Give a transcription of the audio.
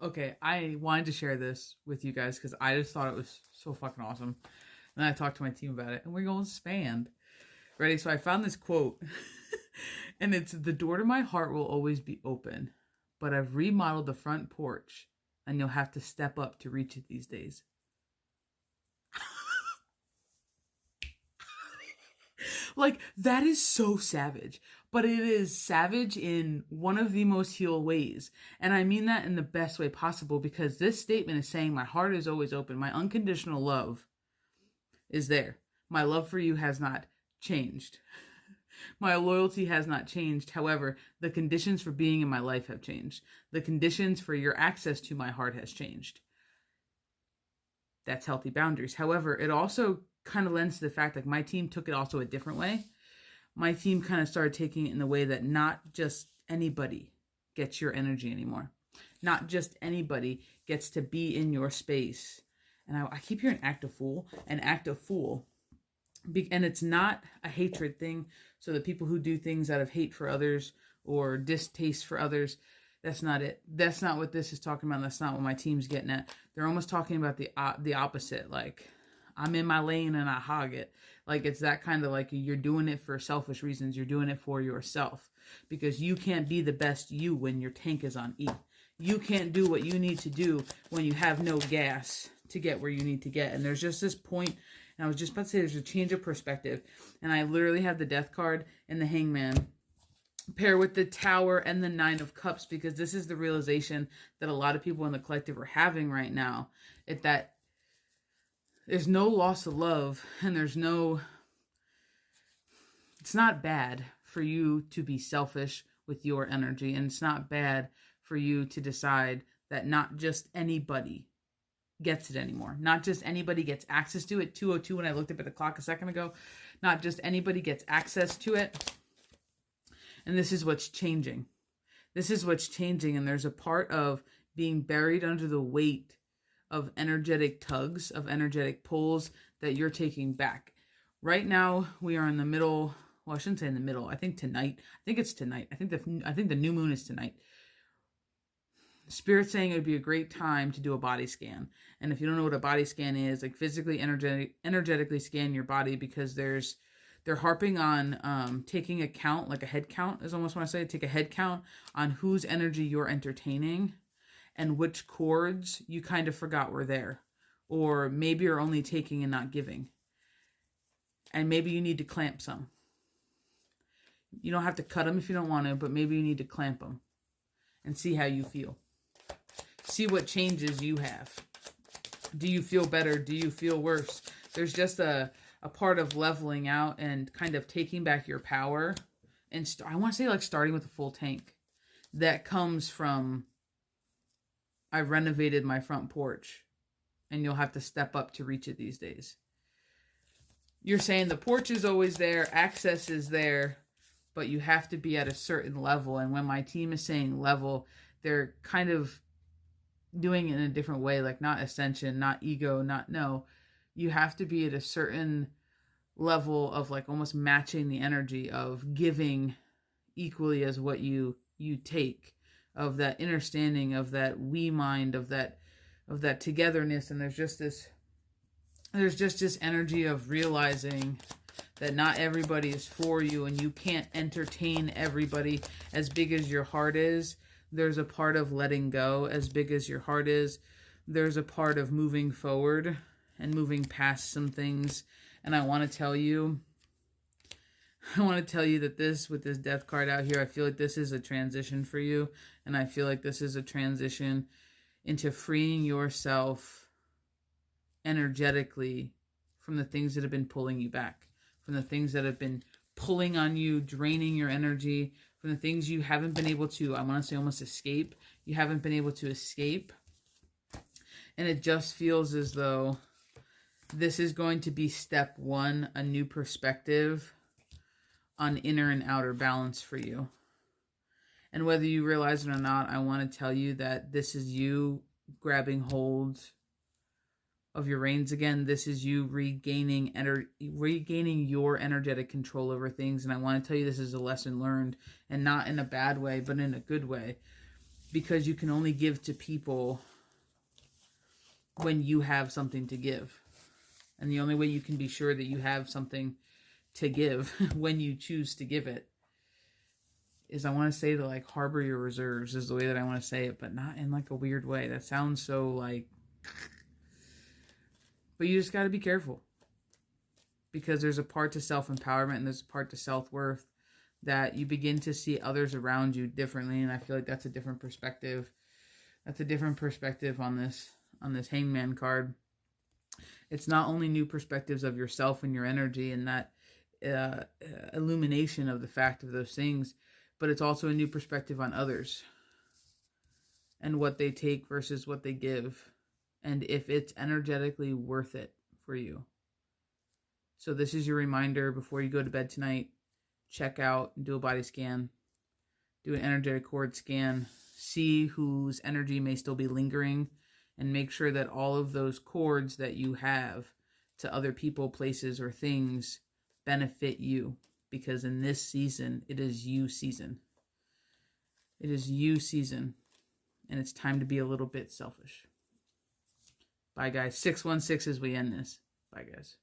Okay, I wanted to share this with you guys because I just thought it was so fucking awesome. And I talked to my team about it, and we're going to expand. Ready? So I found this quote, and it's the door to my heart will always be open, but I've remodeled the front porch, and you'll have to step up to reach it these days. Like, that is so savage. But it is savage in one of the most heal ways. And I mean that in the best way possible because this statement is saying my heart is always open. My unconditional love is there. My love for you has not changed. My loyalty has not changed. However, the conditions for being in my life have changed. The conditions for your access to my heart has changed. That's healthy boundaries. However, it also kind of lends to the fact like my team took it also a different way. My team kind of started taking it in the way that not just anybody gets your energy anymore. Not just anybody gets to be in your space. And I keep hearing act a fool, and act a fool. And it's not a hatred thing. So the people who do things out of hate for others or distaste for others, that's not it. That's not what this is talking about. That's not what my team's getting at. They're almost talking about the opposite. Like, I'm in my lane and I hog it. Like, it's that kind of like you're doing it for selfish reasons. You're doing it for yourself because you can't be the best you when your tank is on E. You can't do what you need to do when you have no gas to get where you need to get. And there's just this point, and I was just about to say there's a change of perspective. And I literally have the death card and the hangman pair with the tower and the 9 of cups because this is the realization that a lot of people in the collective are having right now. That there's no loss of love and it's not bad for you to be selfish with your energy. And it's not bad for you to decide that not just anybody gets it anymore. Not just anybody gets access to it. 2:02 when I looked up at the clock a second ago. Not just anybody gets access to it. And this is what's changing. This is what's changing. And there's a part of being buried under the weight of energetic tugs, of energetic pulls that you're taking back. Right now, we are in the middle. Well, I shouldn't say in the middle. I think tonight. I think it's tonight. I think the new moon is tonight. Spirit's saying it would be a great time to do a body scan. And if you don't know what a body scan is, like physically, energetically scan your body because they're harping on taking a count, like a head count is almost what I say. Take a head count on whose energy you're entertaining and which chords you kind of forgot were there. Or maybe you're only taking and not giving. And maybe you need to clamp some. You don't have to cut them if you don't want to, but maybe you need to clamp them and see how you feel. See what changes you have. Do you feel better? Do you feel worse? There's just a part of leveling out and kind of taking back your power. And I want to say like starting with a full tank. That comes from, I renovated my front porch. And you'll have to step up to reach it these days. You're saying the porch is always there. Access is there. But you have to be at a certain level. And when my team is saying level, they're kind of doing it in a different way. Like not ascension, not ego, not no. You have to be at a certain level of like almost matching the energy of giving equally as what you take, of that understanding, of that we mind, of that togetherness. And there's just this energy of realizing that not everybody is for you and you can't entertain everybody. As big as your heart is, there's a part of letting go. As big as your heart is, there's a part of moving forward and moving past some things. And I want to tell you that this, with this death card out here, I feel like this is a transition for you. And I feel like this is a transition into freeing yourself energetically from the things that have been pulling you back, from the things that have been pulling on you, draining your energy, from the things you haven't been able to, I want to say almost escape. You haven't been able to escape. And it just feels as though this is going to be step one, a new perspective on inner and outer balance for you. And whether you realize it or not, I want to tell you that this is you grabbing hold of your reins again. This is you regaining your energetic control over things. And I want to tell you this is a lesson learned, and not in a bad way, but in a good way. because you can only give to people when you have something to give. And the only way you can be sure that you have something to give when you choose to give it is, I want to say, to like harbor your reserves is the way that I want to say it, but not in like a weird way. That sounds so like, but you just got to be careful, because there's a part to self-empowerment and there's a part to self-worth that you begin to see others around you differently. And I feel like that's a different perspective. That's a different perspective on this Hangman card. It's not only new perspectives of yourself and your energy and that illumination of the fact of those things, but it's also a new perspective on others and what they take versus what they give, and if it's energetically worth it for you. So this is your reminder before you go to bed tonight. Check out and do a body scan. Do an energetic cord scan. See whose energy may still be lingering, and make sure that all of those cords that you have to other people, places, or things benefit you. Because in this season, it is you season. It is you season. And it's time to be a little bit selfish. Bye, guys. 616 as we end this. Bye, guys.